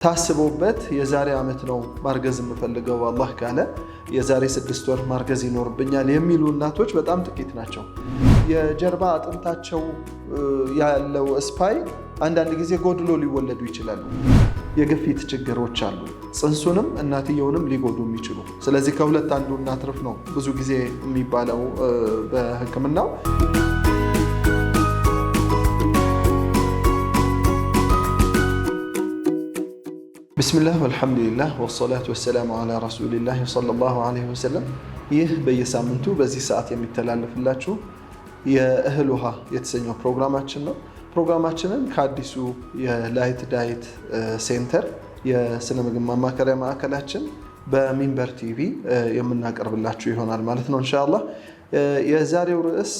ታስቦበት የዛሬ ዓመት ነው ማርገዝ የምፈልገው አላህ ካለ የዛሬ 6 ወር ማርገዝ ይኖርብኛል የሚሉ እናቶች በጣም ጥቂት ናቸው። የጀርባ አጥንታቸው ያለው ስፓይ አንዳንድ ጊዜ ጎድሎ ሊወለዱ ይችላሉ። የግፊት ችግሮች አሉ፣ ጽንሱንም እናትየውንም ሊጎዱ የሚችሉ። ስለዚህ ከሁለት አንዱ እናትርፍ ነው ብዙ ጊዜ የሚባለው በሕክምናው። ቢስሚላህ ወልሐምዱሊላህ ወሰላቱ ወሰላሙ ዐላ ረሱሊላህ ሰለላሁ ዐለይሂ ወሰለም። ይህ በየሳምንቱ በዚህ ሰዓት የሚተላለፍላችሁ የእህል ውሃ የተሰኘው ፕሮግራማችን ነው። ፕሮግራማችንን ከአዲሱ የላይት ዳይት ሴንተር የስነ ምግብ ማማከሪያ ማዕከላችን በሚንበር ቲቪ የምናቀርብላችሁ ይሆናል ማለት ነው ኢንሻአላህ። የዛሬው ርዕስ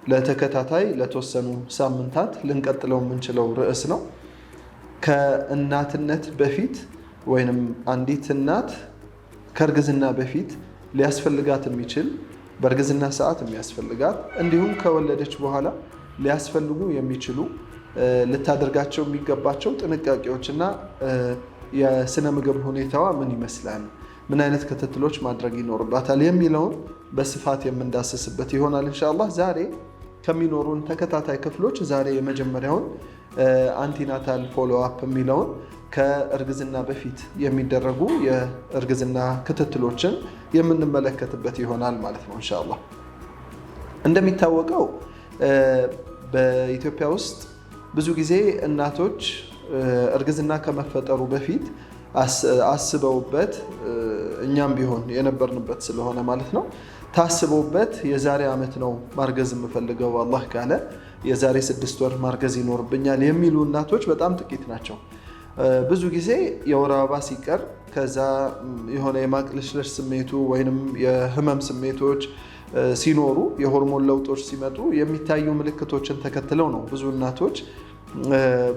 ለተከታታይ ለተወሰኑ ሳምንታት ልንቀጥለው የምንችለው ርዕስ ነው። ከእናትነት በፊት ወይንም አንዲት እናት ከእርግዝና በፊት ሊያስፈልጋት የሚችል በእርግዝና ሰዓት የሚያስፈልጋት እንዲሁም ከወለደች በኋላ ሊያስፈልጉ የሚችሉ ልታደርጋቸው የሚገባቸው ጥንቃቄዎችና የስነ ምግብ ሁኔታዋ ምን ይመስላል፣ ምን አይነት ክትትሎች ማድረግ ይኖርባታል የሚለውን በስፋት የምንዳስስበት ይሆናል ኢንሻአላህ። ዛሬ ከሚኖሩን ተከታታይ ክፍሎች ዛሬ የመጀመሪያውን አንቲናታል ፎሎ አፕ የሚለውን ከእርግዝና በፊት የሚደረጉ የእርግዝና ክትትሎችን የምንመለከትበት ይሆናል ማለት ነው ኢንሻአላህ። እንደሚታወቀው በኢትዮጵያ ውስጥ ብዙ ጊዜ እናቶች እርግዝና ከመፈጠሩ በፊት አስበውበት እኛም ቢሆን የነበርንበት ስለሆነ ማለት ነው ታስቦበት የዛሬ ዓመት ነው ማርገዝ የምፈልገው አላህ ካለ የዛሬ 6 ወር ማርገዝ ይኖርብኛል የሚሉ እናቶች በጣም ጥቂት ናቸው። ብዙ ጊዜ የወር አበባ ሲቀር ከዛ የሆነ የማቅለሽለሽ ስሜቱ ወይንም የህመም ስሜቶች ሲኖሩ የሆርሞን ለውጦች ሲመጡ የሚታዩ ምልክቶችን ተከትለው ነው ብዙ እናቶች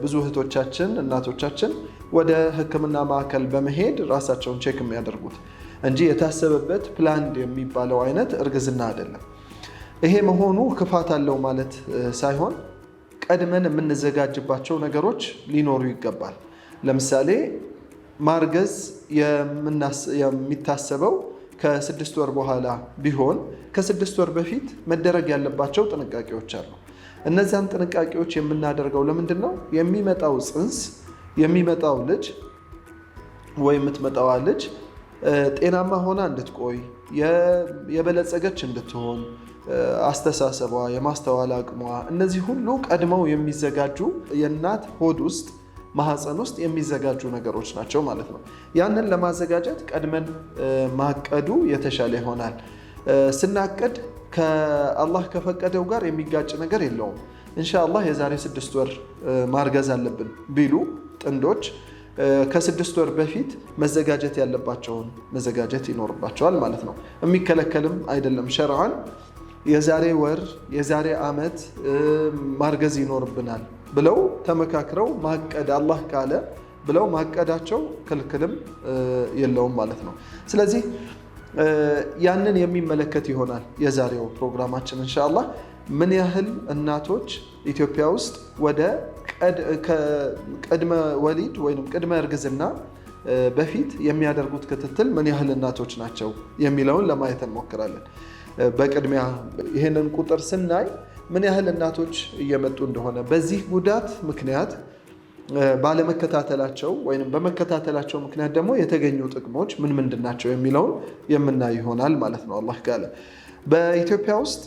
ብዙ እህቶቻችን እናቶቻችን ወደ ሕክምና ማዕከል በመሄድ ራሳቸውን ቼክ የሚያደርጉት እንጂ የታሰበበት ፕላንድ የሚባለው አይነት እርግዝና አይደለም። ይሄ መሆኑ ክፋት አለው ማለት ሳይሆን ቀድመን የምንዘጋጅባቸው ነገሮች ሊኖሩ ይገባል። ለምሳሌ ማርገዝ የሚታሰበው ከ6 ወር በኋላ ቢሆን ከ6 ወር በፊት መደረግ ያለባቸው ጥንቃቄዎች አሉ። እነዚያን ጥንቃቄዎች የምናደርገው ለምንድን ነው? የሚመጣው ጽንስ የሚመጣው ልጅ ወይ የምትመጣዋ ልጅ ጤናማ ሆና እንድትቆይ የበለጸገች እንድትሆን አስተሳሰቧ፣ የማስተዋል አቅሟ፣ እነዚህ ሁሉ ቀድመው የሚዘጋጁ የእናት ሆድ ውስጥ ማህፀን ውስጥ የሚዘጋጁ ነገሮች ናቸው ማለት ነው። ያንን ለማዘጋጀት ቀድመን ማቀዱ የተሻለ ይሆናል። ስናቀድ ከአላህ ከፈቀደው ጋር የሚጋጭ ነገር የለውም። ኢንሻአላህ የዛሬ 6 ወር ማርገዝ አለብን ቢሉ ጥንዶች ከ6 ወር በፊት መዘጋጀት ያለባቸውን መዘጋጀት ይኖርባቸዋል ማለት ነው። የሚከለከልም አይደለም ሸርዓን። የዛሬ ወር የዛሬ ዓመት ማርገዝ ይኖርብናል ብለው ተመካክረው ማቀድ አላህ ካለ ብለው ማቀዳቸው ክልክልም የለውም ማለት ነው። ስለዚህ ያንን የሚመለከት ይሆናል የዛሬው ፕሮግራማችን ኢንሻአላህ። ምን ያህል እናቶች ኢትዮጵያ ውስጥ ወደ ቅድመ ወሊድ ወይም ቅድመ እርግዝና በፊት የሚያደርጉት ክትትል ምን ያህል እናቶች ናቸው የሚለውን ለማየት እንሞክራለን። በቅድሚያ ይህንን ቁጥር ስናይ ምን ያህል እናቶች እየመጡ እንደሆነ በዚህ ጉዳት ምክንያት ባለመከታተላቸው ወይም በመከታተላቸው ምክንያት ደግሞ የተገኙ ጥቅሞች ምን ምንድን ናቸው የሚለውን የምናይ ይሆናል ማለት ነው አላህ ካለ። በኢትዮጵያ ውስጥ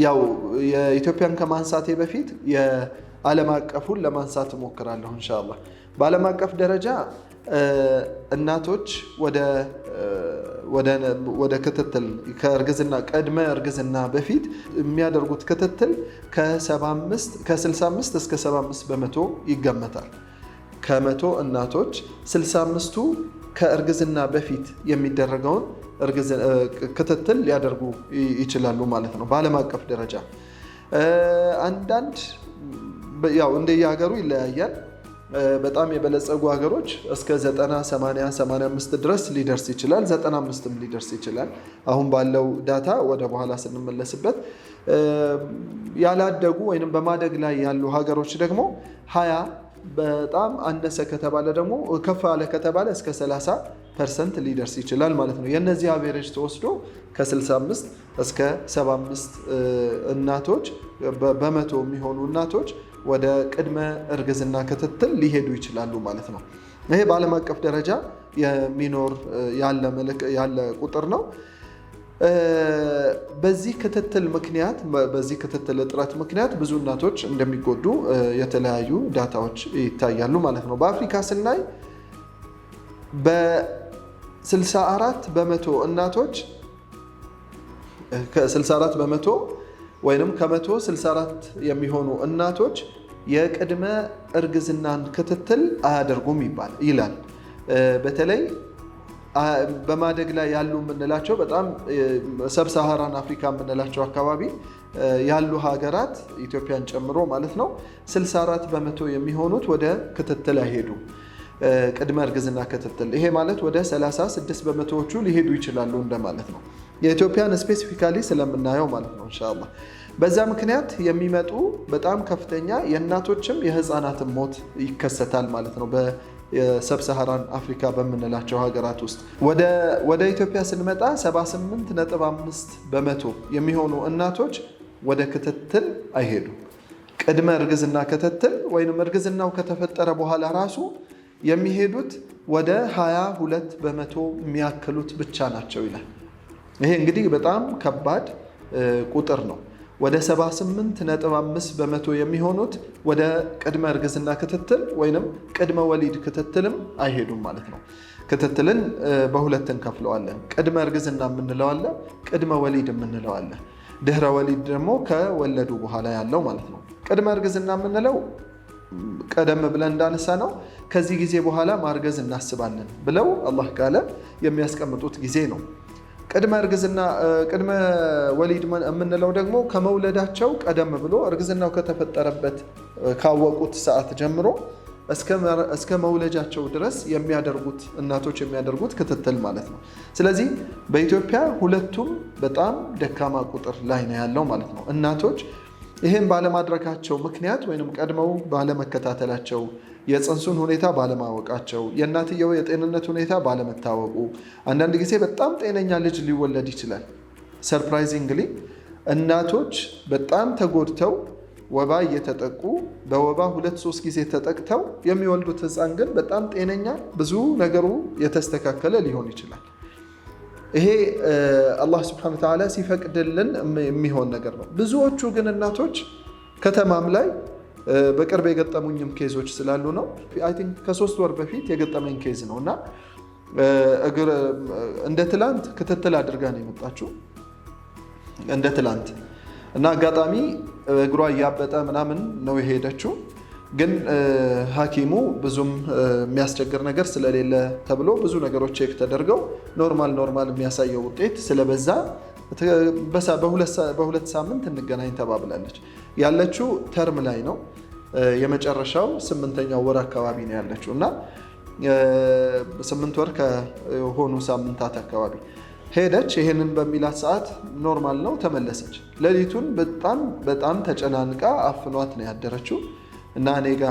ያው የኢትዮጵያን ከማንሳቴ በፊት የዓለም አቀፉን ለማንሳት እሞክራለሁ ኢንሻአላህ። በዓለም አቀፍ ደረጃ እናቶች ወደ ክትትል ከእርግዝና ቅድመ እርግዝና በፊት የሚያደርጉት ክትትል ከ65 እስከ 75 በመቶ ይገመታል። ከመቶ እናቶች 65ቱ ከእርግዝና በፊት የሚደረገውን ክትትል ሊያደርጉ ይችላሉ ማለት ነው በዓለም አቀፍ ደረጃ። አንዳንድ ያው እንደየሀገሩ ይለያያል። በጣም የበለጸጉ ሀገሮች እስከ 90፣ 80፣ 85 ድረስ ሊደርስ ይችላል። 95ም ሊደርስ ይችላል። አሁን ባለው ዳታ ወደ በኋላ ስንመለስበት ያላደጉ ወይንም በማደግ ላይ ያሉ ሀገሮች ደግሞ 20 በጣም አነሰ ከተባለ ደግሞ ከፍ አለ ከተባለ እስከ 30% ሊደርስ ይችላል ማለት ነው። የነዚህ አቬሬጅ ተወስዶ ከ65 እስከ 75 እናቶች በመቶ የሚሆኑ እናቶች ወደ ቅድመ እርግዝና ክትትል ሊሄዱ ይችላሉ ማለት ነው። ይሄ በዓለም አቀፍ ደረጃ የሚኖር ያለ ቁጥር ነው። በዚህ ክትትል እጥረት ምክንያት ብዙ እናቶች እንደሚጎዱ የተለያዩ ዳታዎች ይታያሉ ማለት ነው። በአፍሪካ ስናይ በ64 በመቶ እናቶች 64 በመቶ ወይንም ከመቶ 64 የሚሆኑ እናቶች የቅድመ እርግዝናን ክትትል አያደርጉም ይላል። በተለይ በማደግ ላይ ያሉ የምንላቸው በጣም ሰብ ሳሃራን አፍሪካ የምንላቸው አካባቢ ያሉ ሀገራት ኢትዮጵያን ጨምሮ ማለት ነው 64 በመቶ የሚሆኑት ወደ ክትትል አይሄዱም፣ ቅድመ እርግዝና ክትትል። ይሄ ማለት ወደ 36 በመቶዎቹ ሊሄዱ ይችላሉ እንደማለት ነው። የኢትዮጵያን ስፔሲፊካሊ ስለምናየው ማለት ነው ኢንሻአላህ። በዛ ምክንያት የሚመጡ በጣም ከፍተኛ የእናቶችም የህፃናትም ሞት ይከሰታል ማለት ነው የሰብ ሳሃራን አፍሪካ በምንላቸው ሀገራት ውስጥ። ወደ ኢትዮጵያ ስንመጣ 78.5 በመቶ የሚሆኑ እናቶች ወደ ክትትል አይሄዱም። ቅድመ እርግዝና ክትትል ወይም እርግዝናው ከተፈጠረ በኋላ ራሱ የሚሄዱት ወደ 22 በመቶ የሚያክሉት ብቻ ናቸው ይላል። ይሄ እንግዲህ በጣም ከባድ ቁጥር ነው። ወደ 78.5 በመቶ የሚሆኑት ወደ ቅድመ እርግዝና ክትትል ወይንም ቅድመ ወሊድ ክትትልም አይሄዱም ማለት ነው። ክትትልን በሁለት እንከፍለዋለን። ቅድመ እርግዝና የምንለው አለ፣ ቅድመ ወሊድ የምንለው አለ። ድህረ ወሊድ ደግሞ ከወለዱ በኋላ ያለው ማለት ነው። ቅድመ እርግዝና የምንለው ቀደም ብለን እንዳነሳ ነው ከዚህ ጊዜ በኋላ ማርገዝ እናስባለን ብለው አላህ ቃለ የሚያስቀምጡት ጊዜ ነው። ቅድመ ወሊድ የምንለው ደግሞ ከመውለዳቸው ቀደም ብሎ እርግዝናው ከተፈጠረበት ካወቁት ሰዓት ጀምሮ እስከ መውለጃቸው ድረስ እናቶች የሚያደርጉት ክትትል ማለት ነው። ስለዚህ በኢትዮጵያ ሁለቱም በጣም ደካማ ቁጥር ላይ ነው ያለው ማለት ነው። እናቶች ይህን ባለማድረጋቸው ምክንያት ወይም ቀድመው ባለመከታተላቸው፣ የፅንሱን ሁኔታ ባለማወቃቸው፣ የእናትየው የጤንነት ሁኔታ ባለመታወቁ፣ አንዳንድ ጊዜ በጣም ጤነኛ ልጅ ሊወለድ ይችላል። ሰርፕራይዚንግሊ እናቶች በጣም ተጎድተው ወባ እየተጠቁ በወባ 2-3 ጊዜ ተጠቅተው የሚወልዱት ህፃን ግን በጣም ጤነኛ ብዙ ነገሩ የተስተካከለ ሊሆን ይችላል። ይሄ አላህ ሱብሓነሁ ወተዓላ ሲፈቅድልን የሚሆን ነገር ነው። ብዙዎቹ ግን እናቶች ከተማም ላይ በቅርብ የገጠሙኝም ኬዞች ስላሉ ነው። አይ ቲንክ ከ3 ወር በፊት የገጠመኝ ኬዝ ነው እና እንደ ትላንት ክትትል አድርጋ ነው የመጣችው እንደ ትላንት እና አጋጣሚ እግሯ እያበጠ ምናምን ነው የሄደችው። ግን ሐኪሙ ብዙም የሚያስቸግር ነገር ስለሌለ ተብሎ ብዙ ነገሮች ቼክ ተደርገው ኖርማል የሚያሳየው ውጤት ስለበዛ በ2 ሳምንት እንገናኝ ተባብላለች። ያለችው ተርም ላይ ነው። የመጨረሻው 8ኛው ወር አካባቢ ነው ያለችው እና 8 ወር ከሆኑ ሳምንታት አካባቢ ሄደች። ይሄንን በሚላት ሰዓት ኖርማል ነው ተመለሰች። ሌሊቱን በጣም ተጨናንቃ አፍኗት ነው ያደረችው እና እኔ ጋ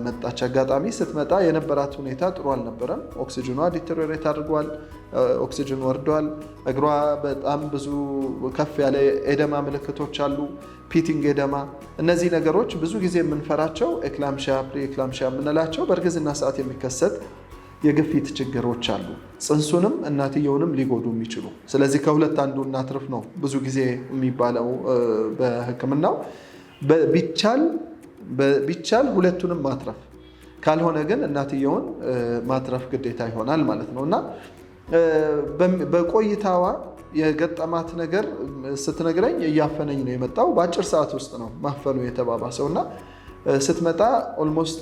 መጣች። አጋጣሚ ስትመጣ የነበራት ሁኔታ ጥሩ አልነበረም። ኦክሲጅኗ ዲቴሪዮሬት አድርጓል፣ ኦክሲጅን ወርዷል። እግሯ በጣም ብዙ ከፍ ያለ ኤደማ ምልክቶች አሉ፣ ፒቲንግ ኤደማ። እነዚህ ነገሮች ብዙ ጊዜ የምንፈራቸው ኤክላምሺያ፣ ፕሪ ኤክላምሺያ የምንላቸው በእርግዝና ሰዓት የሚከሰት የግፊት ችግሮች አሉ፣ ጽንሱንም እናትየውንም ሊጎዱ የሚችሉ። ስለዚህ ከሁለት አንዱ እናትርፍ ነው ብዙ ጊዜ የሚባለው በሕክምናው። ቢቻል ሁለቱንም ማትረፍ፣ ካልሆነ ግን እናትየውን ማትረፍ ግዴታ ይሆናል ማለት ነው እና በቆይታዋ የገጠማት ነገር ስትነግረኝ እያፈነኝ ነው የመጣው። በአጭር ሰዓት ውስጥ ነው ማፈኑ የተባባሰው እና ስትመጣ ኦልሞስት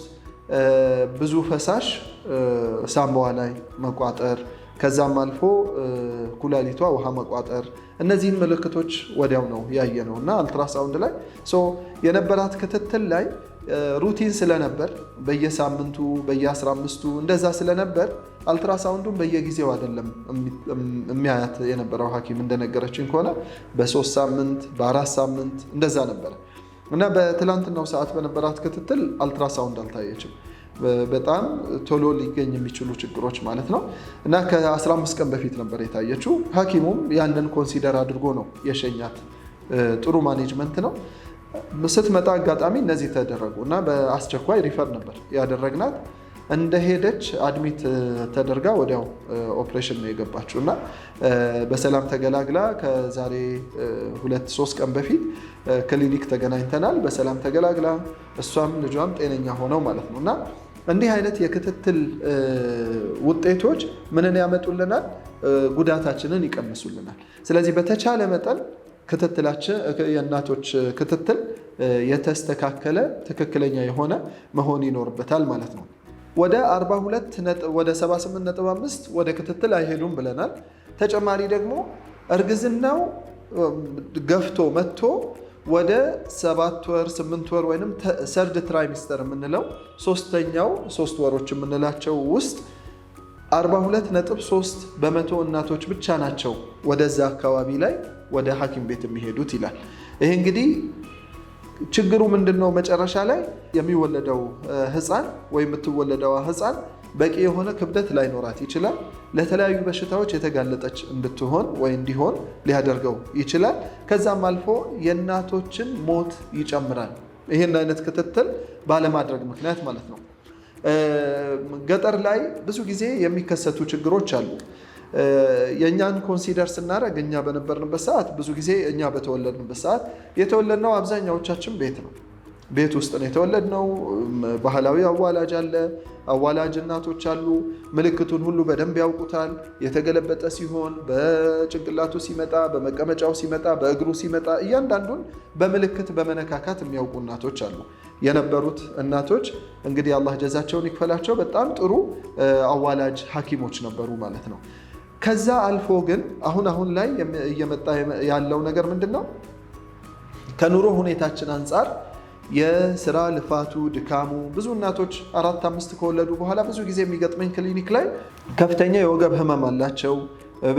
ብዙ ፈሳሽ ሳምባዋ ላይ መቋጠር፣ ከዛም አልፎ ኩላሊቷ ውሃ መቋጠር፣ እነዚህን ምልክቶች ወዲያው ነው ያየ ነው እና አልትራሳውንድ ላይ የነበራት ክትትል ላይ ሩቲን ስለነበር በየሳምንቱ በየ15ቱ እንደዛ ስለነበር አልትራሳውንዱን በየጊዜው አይደለም የሚያያት የነበረው ሐኪም እንደነገረችን ከሆነ በ3 ሳምንት በ4 ሳምንት እንደዛ ነበር እና በትላንትናው ሰዓት በነበራት ክትትል አልትራሳውንድ አልታየችም። በጣም ቶሎ ሊገኝ የሚችሉ ችግሮች ማለት ነው። እና ከ15 ቀን በፊት ነበር የታየችው። ሐኪሙም ያንን ኮንሲደር አድርጎ ነው የሸኛት። ጥሩ ማኔጅመንት ነው። ስትመጣ አጋጣሚ እነዚህ ተደረጉ እና በአስቸኳይ ሪፈር ነበር ያደረግናት። እንደሄደች አድሚት ተደርጋ ወዲያው ኦፕሬሽን ነው የገባችው እና በሰላም ተገላግላ ከዛሬ 2-3 ቀን በፊት ክሊኒክ ተገናኝተናል። በሰላም ተገላግላ እሷም ልጇም ጤነኛ ሆነው ማለት ነው። እና እንዲህ አይነት የክትትል ውጤቶች ምንን ያመጡልናል? ጉዳታችንን ይቀንሱልናል። ስለዚህ በተቻለ መጠን ክትትላችን የእናቶች ክትትል የተስተካከለ ትክክለኛ የሆነ መሆን ይኖርበታል ማለት ነው። ወደ 78.5 ወደ ክትትል አይሄዱም ብለናል። ተጨማሪ ደግሞ እርግዝናው ገፍቶ መጥቶ ወደ 7 ወር 8 ወር ወይም ሰርድ ትራይሚስተር የምንለው ሶስተኛው 3 ወሮች የምንላቸው ውስጥ 42.3% እናቶች ብቻ ናቸው ወደዛ አካባቢ ላይ ወደ ሐኪም ቤት የሚሄዱት ይላል። ይሄ እንግዲህ ችግሩ ምንድነው? መጨረሻ ላይ የሚወለደው ህፃን ወይም የምትወለደው ህፃን በቂ የሆነ ክብደት ላይኖራት ይችላል። ለተለያዩ በሽታዎች የተጋለጠች እንድትሆን ወይ እንዲሆን ሊያደርገው ይችላል። ከዛም አልፎ የእናቶችን ሞት ይጨምራል። ይህን አይነት ክትትል ባለማድረግ ምክንያት ማለት ነው። ገጠር ላይ ብዙ ጊዜ የሚከሰቱ ችግሮች አሉ። የእኛን ኮንሲደር ስናደርግ እኛ በነበርንበት ሰዓት ብዙ ጊዜ እኛ በተወለድንበት ሰዓት የተወለድነው አብዛኛዎቻችን ቤት ውስጥ ነው የተወለድነው። ባህላዊ አዋላጅ አለ፣ አዋላጅ እናቶች አሉ። ምልክቱን ሁሉ በደንብ ያውቁታል። የተገለበጠ ሲሆን በጭንቅላቱ ሲመጣ፣ በመቀመጫው ሲመጣ፣ በእግሩ ሲመጣ እያንዳንዱን በምልክት በመነካካት የሚያውቁ እናቶች አሉ። የነበሩት እናቶች እንግዲህ አላህ ጀዛቸውን ይክፈላቸው፣ በጣም ጥሩ አዋላጅ ሐኪሞች ነበሩ ማለት ነው። ከዛ አልፎ ግን አሁን ላይ እየመጣ ያለው ነገር ምንድን ነው? ከኑሮ ሁኔታችን አንጻር የስራ ልፋቱ ድካሙ፣ ብዙ እናቶች 4-5 ከወለዱ በኋላ ብዙ ጊዜ የሚገጥመኝ ክሊኒክ ላይ ከፍተኛ የወገብ ህመም አላቸው።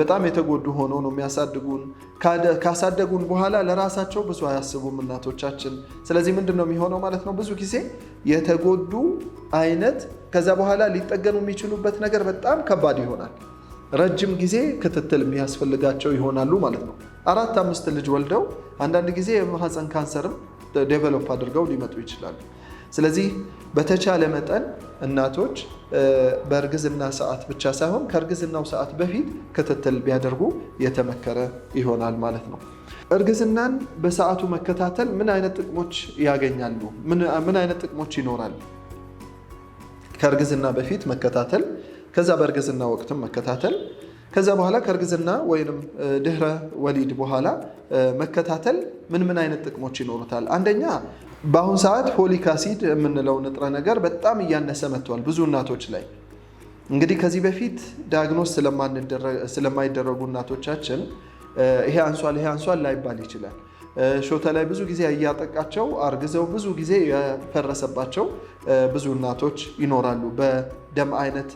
በጣም የተጎዱ ሆነው ነው የሚያሳድጉን። ካሳደጉን በኋላ ለራሳቸው ብዙ አያስቡም እናቶቻችን። ስለዚህ ምንድን ነው የሚሆነው ማለት ነው? ብዙ ጊዜ የተጎዱ አይነት ከዛ በኋላ ሊጠገኑ የሚችሉበት ነገር በጣም ከባድ ይሆናል። ረጅም ጊዜ ክትትል የሚያስፈልጋቸው ይሆናሉ ማለት ነው። 4-5 ልጅ ወልደው አንዳንድ ጊዜ የማህፀን ካንሰርም ዴቨሎፕ አድርገው ሊመጡ ይችላሉ። ስለዚህ በተቻለ መጠን እናቶች በእርግዝና ሰዓት ብቻ ሳይሆን ከእርግዝናው ሰዓት በፊት ክትትል ቢያደርጉ የተመከረ ይሆናል ማለት ነው። እርግዝናን በሰዓቱ መከታተል ምን አይነት ጥቅሞች ያገኛሉ? ምን አይነት ጥቅሞች ይኖራል? ከእርግዝና በፊት መከታተል፣ ከዛ በእርግዝና ወቅትም መከታተል፣ ከዛ በኋላ ከእርግዝና ወይም ድህረ ወሊድ በኋላ መከታተል ምን አይነት ጥቅሞች ይኖሩታል? አንደኛ በአሁን ሰዓት ፎሊክ አሲድ የምንለው ንጥረ ነገር በጣም እያነሰ መጥቷል ብዙ እናቶች ላይ። እንግዲህ ከዚህ በፊት ዳያግኖስ ስለማይደረጉ እናቶቻችን ይሄ አንሷል ላይባል ይችላል። ሾተ ላይ ብዙ ጊዜ እያጠቃቸው አርግዘው ብዙ ጊዜ የፈረሰባቸው ብዙ እናቶች ይኖራሉ። በደም አይነት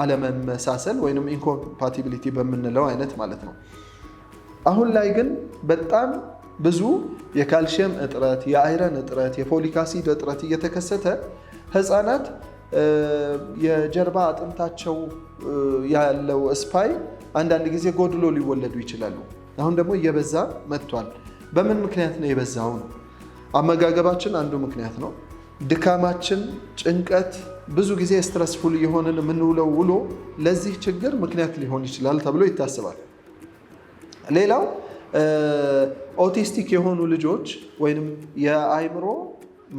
አለመመሳሰል ወይም ኢንኮምፓቲቢሊቲ በምንለው አይነት ማለት ነው። አሁን ላይ ግን በጣም ብዙ የካልሽየም እጥረት፣ የአይረን እጥረት፣ የፎሊክ አሲድ እጥረት እየተከሰተ ህፃናት የጀርባ አጥንታቸው ያለው ስፓይ አንዳንድ ጊዜ ጎድሎ ሊወለዱ ይችላሉ። አሁን ደግሞ እየበዛ መጥቷል። በምን ምክንያት ነው የበዛው? ነው አመጋገባችን አንዱ ምክንያት ነው። ድካማችን፣ ጭንቀት፣ ብዙ ጊዜ ስትረስፉል የሆንን የምንውለው ውሎ ለዚህ ችግር ምክንያት ሊሆን ይችላል ተብሎ ይታሰባል። ሌላው ኦቲስቲክ የሆኑ ልጆች ወይም የአእምሮ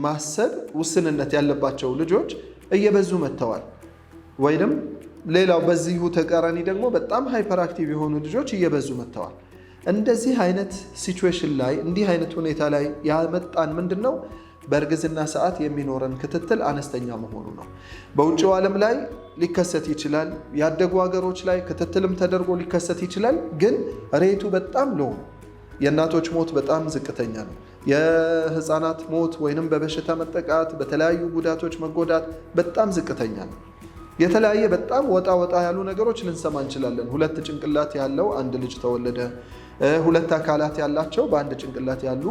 ማሰብ ውስንነት ያለባቸው ልጆች እየበዙ መጥተዋል። ወይም ሌላው በዚሁ ተቃራኒ ደግሞ በጣም ሃይፐር አክቲቭ የሆኑ ልጆች እየበዙ መጥተዋል። እንደዚህ አይነት ሲቹዌሽን ላይ እንዲህ አይነት ሁኔታ ላይ ያመጣን ምንድን ነው? በእርግዝና ሰዓት የሚኖረን ክትትል አነስተኛ መሆኑ ነው። በውጭው ዓለም ላይ ሊከሰት ይችላል። ያደጉ ሀገሮች ላይ ክትትልም ተደርጎ ሊከሰት ይችላል። ግን ሬቱ በጣም ሎው፣ የእናቶች ሞት በጣም ዝቅተኛ ነው። የህፃናት ሞት ወይንም በበሽታ መጠቃት፣ በተለያዩ ጉዳቶች መጎዳት በጣም ዝቅተኛ ነው። የተለያየ በጣም ወጣ ያሉ ነገሮች ልንሰማ እንችላለን። 2 ጭንቅላት ያለው አንድ ልጅ ተወለደ፣ ሁለት አካላት ያላቸው በአንድ ጭንቅላት ያሉ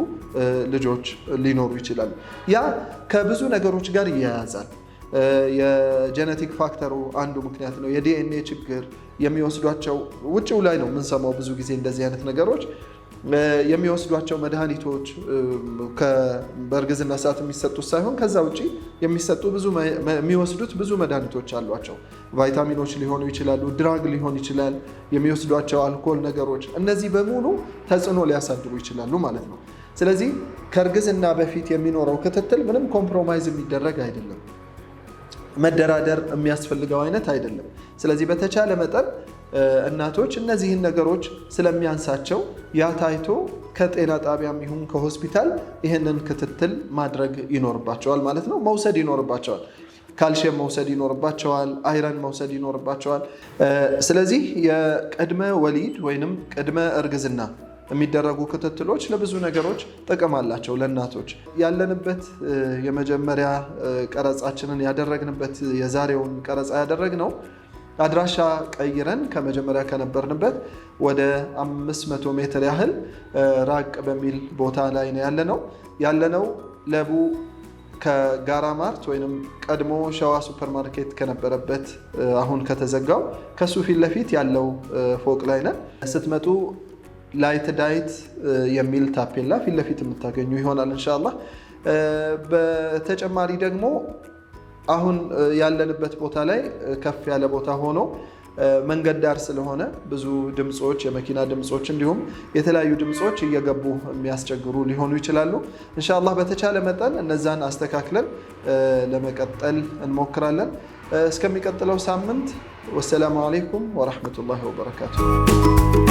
ልጆች ሊኖሩ ይችላሉ። ያ ከብዙ ነገሮች ጋር ይያያዛል። የጄኔቲክ ፋክተሩ አንዱ ምክንያት ነው። የዲኤንኤ ችግር የሚወስዷቸው ውጭው ላይ ነው የምንሰማው ብዙ ጊዜ እንደዚህ አይነት ነገሮች የሚወስዷቸው መድኃኒቶች በእርግዝና ሰዓት የሚሰጡት ሳይሆን ከዛ ውጪ የሚወስዱት ብዙ መድኃኒቶች አሏቸው። ቫይታሚኖች ሊሆኑ ይችላሉ፣ ድራግ ሊሆን ይችላል፣ የሚወስዷቸው አልኮል ነገሮች፣ እነዚህ በሙሉ ተጽዕኖ ሊያሳድሩ ይችላሉ ማለት ነው። ስለዚህ ከእርግዝና በፊት የሚኖረው ክትትል ምንም ኮምፕሮማይዝ የሚደረግ አይደለም፣ መደራደር የሚያስፈልገው አይነት አይደለም። ስለዚህ በተቻለ መጠን እናቶች እነዚህን ነገሮች ስለሚያንሳቸው ያ ታይቶ ከጤና ጣቢያም ይሁን ከሆስፒታል ይህንን ክትትል ማድረግ ይኖርባቸዋል ማለት ነው። መውሰድ ይኖርባቸዋል። ካልሽየም መውሰድ ይኖርባቸዋል። አይረን መውሰድ ይኖርባቸዋል። ስለዚህ የቅድመ ወሊድ ወይንም ቅድመ እርግዝና የሚደረጉ ክትትሎች ለብዙ ነገሮች ጥቅም አላቸው ለእናቶች። ያለንበት የመጀመሪያ ቀረጻችንን ያደረግንበት የዛሬውን ቀረጻ ያደረግነው አድራሻ ቀይረን ከመጀመሪያ ከነበርንበት ወደ 500 ሜትር ያህል ራቅ በሚል ቦታ ላይ ነው ያለነው ለቡ ከጋራ ማርት ወይንም ቀድሞ ሸዋ ሱፐርማርኬት ከነበረበት አሁን ከተዘጋው ከሱ ፊት ለፊት ያለው ፎቅ ላይ ነን። ስትመጡ ላይት ዳይት የሚል ታፔላ ፊት ለፊት የምታገኙ ይሆናል ኢንሻአላህ። በተጨማሪ ደግሞ አሁን ያለንበት ቦታ ላይ ከፍ ያለ ቦታ ሆኖ መንገድ ዳር ስለሆነ ብዙ ድምጾች፣ የመኪና ድምጾች እንዲሁም የተለያዩ ድምጾች እየገቡ የሚያስቸግሩ ሊሆኑ ይችላሉ። ኢንሻአላህ በተቻለ መጠን እነዛን አስተካክለን ለመቀጠል እንሞክራለን። እስከሚቀጥለው ሳምንት ወሰላሙ አለይኩም ወራህመቱላሂ ወበረካቱሁ።